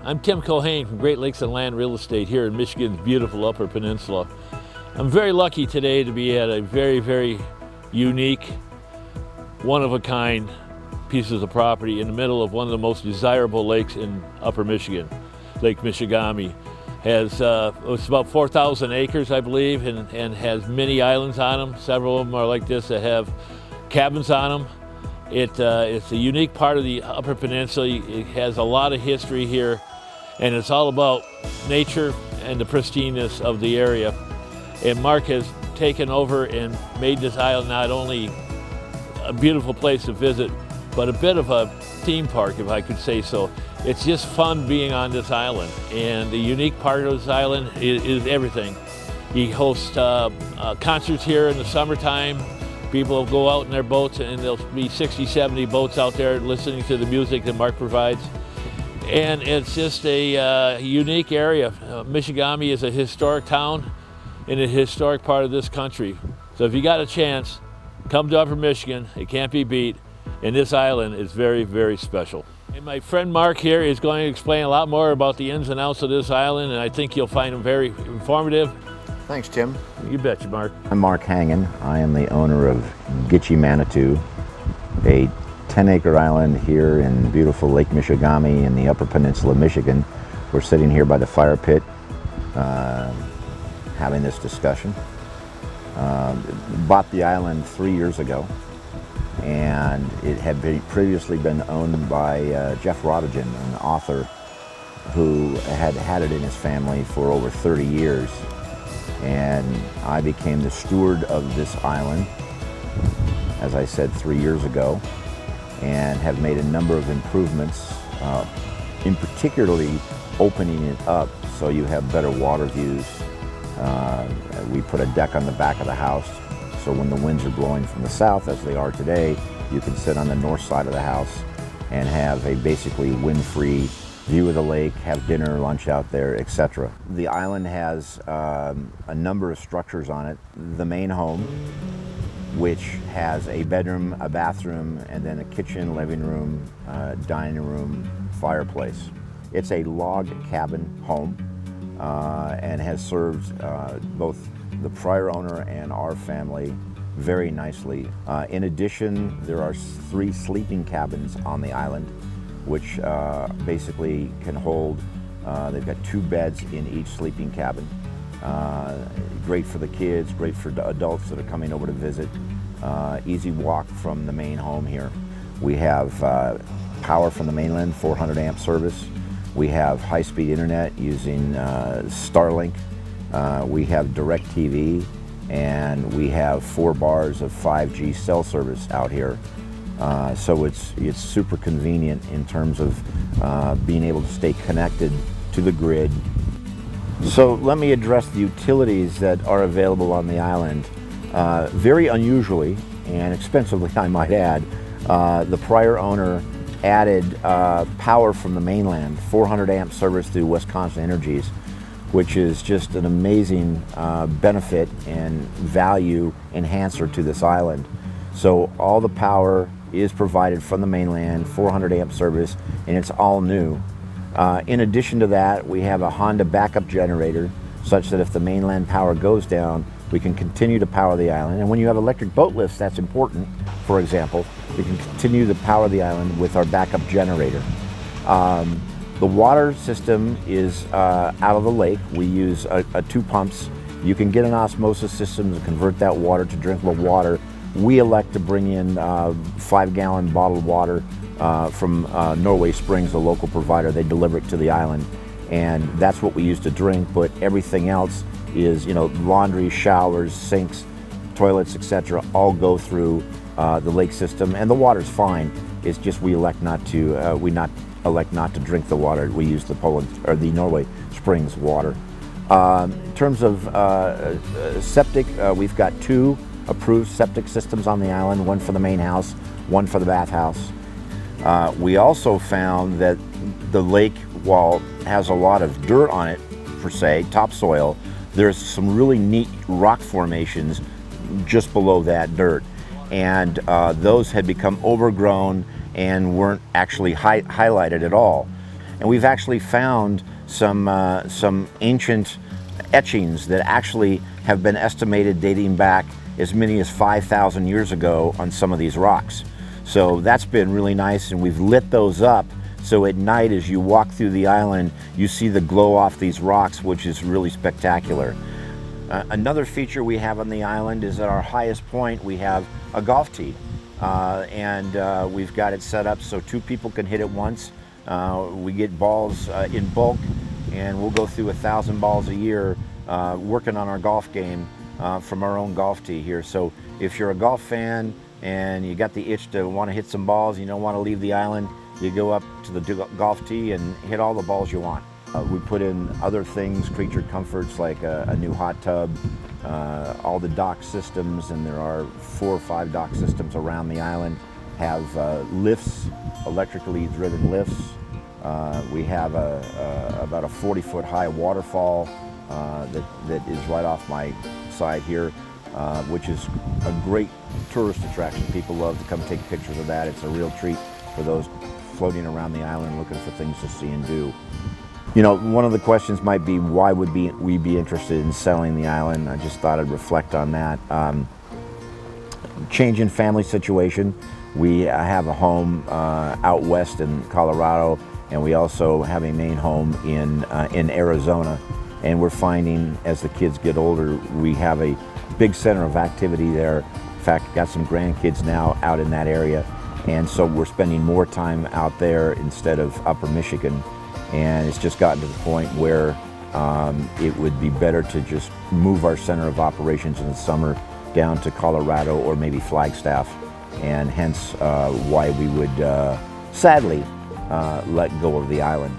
I'm Tim Cohane from Great Lakes and Land Real Estate here in Michigan's beautiful Upper Peninsula. I'm very lucky today to be at a very, very unique, one-of-a-kind pieces of property in the middle of one of the most desirable lakes in Upper Michigan. Lake Michigamme has it's about 4,000 acres, I believe, and has many islands on them. Several of them are like this that have cabins on them. It's a unique part of the Upper Peninsula. It has a lot of history here, and it's all about nature and the pristineness of the area. And Mark has taken over and made this island not only a beautiful place to visit, but a bit of a theme park, if I could say so. It's just fun being on this island, and the unique part of this island is everything. He hosts concerts here in the summertime. People will go out in their boats, and there'll be 60, 70 boats out there listening to the music that Mark provides. And it's just a unique area. Michigamme is a historic town in a historic part of this country. So if you got a chance, come to Upper Michigan. It can't be beat. And this island is very, very special. And my friend Mark here is going to explain a lot more about the ins and outs of this island, and I think you'll find him very informative. Thanks, Tim. You betcha, Mark. I'm Mark Hangen. I am the owner of Gitche, Manitou, a 10-acre island here in beautiful Lake Michigamme in the Upper Peninsula of Michigan. We're sitting here by the fire pit having this discussion. Bought the island 3 years ago, and it had previously been owned by Jeff Rottingen, an author who had had it in his family for over 30 years. And I became the steward of this island, as I said, 3 years ago, and have made a number of improvements, in particularly opening it up so you have better water views. We put a deck on the back of the house, so when the winds are blowing from the south, as they are today, you can sit on the north side of the house and have a basically wind-free view of the lake, have dinner, lunch out there, etc. The island has a number of structures on it. The main home, which has a bedroom, a bathroom, and then a kitchen, living room, dining room, fireplace. It's a log cabin home and has served both the prior owner and our family very nicely. In addition, there are 3 sleeping cabins on the island, which basically can hold, they've got 2 beds in each sleeping cabin. Great for the kids, great for the adults that are coming over to visit. Easy walk from the main home here. We have power from the mainland, 400 amp service. We have high-speed internet using Starlink. We have DirecTV, and we have 4 bars of 5G cell service out here. So it's super convenient in terms of being able to stay connected to the grid. So let me address the utilities that are available on the island. Very unusually and expensively, I might add, the prior owner added power from the mainland, 400 amp service through Wisconsin Energies, which is just an amazing benefit and value enhancer to this island. So all the power is provided from the mainland, 400 amp service, and it's all new. In addition to that, we have a Honda backup generator such that if the mainland power goes down, we can continue to power the island. And when you have electric boat lifts, that's important. For example, we can continue to power the island with our backup generator. The water system is out of the lake. We use 2 pumps. You can get an osmosis system to convert that water to drinkable water. We elect to bring in 5-gallon bottled water from Norway Springs, the local provider. They deliver it to the island, and that's what we use to drink. But everything else is, laundry, showers, sinks, toilets, etc., all go through the lake system, and the water's fine. It's just we elect not to drink the water. We use the Norway Springs water. In terms of septic, we've got 2 approved septic systems on the island, one for the main house, one for the bathhouse. We also found that the lake, while it has a lot of dirt on it, per se, topsoil, there's some really neat rock formations just below that dirt. And those had become overgrown and weren't actually highlighted at all. And we've actually found some ancient etchings that actually have been estimated dating back as many as 5,000 years ago on some of these rocks. So that's been really nice, and we've lit those up. So at night, as you walk through the island, you see the glow off these rocks, which is really spectacular. Another feature we have on the island is at our highest point, we have a golf tee. And we've got it set up so 2 people can hit it once. We get balls in bulk, and we'll go through 1,000 balls a year working on our golf game from our own golf tee here. So if you're a golf fan and you got the itch to want to hit some balls, you don't want to leave the island, you go up to the golf tee and hit all the balls you want. We put in other things, creature comforts like a new hot tub, all the dock systems, and there are 4 or 5 dock systems around the island, have lifts, electrically driven lifts. We have about a 40-foot high waterfall that is right off my side here, which is a great tourist attraction. People love to come take pictures of that. It's a real treat for those floating around the island looking for things to see and do. You know, one of the questions might be, why would we be interested in selling the island? I just thought I'd reflect on that. Change in family situation. We have a home out west in Colorado, and we also have a main home in Arizona. And we're finding as the kids get older, we have a big center of activity there. In fact, got some grandkids now out in that area. And so we're spending more time out there instead of Upper Michigan. And it's just gotten to the point where it would be better to just move our center of operations in the summer down to Colorado or maybe Flagstaff, and hence why we would sadly let go of the island.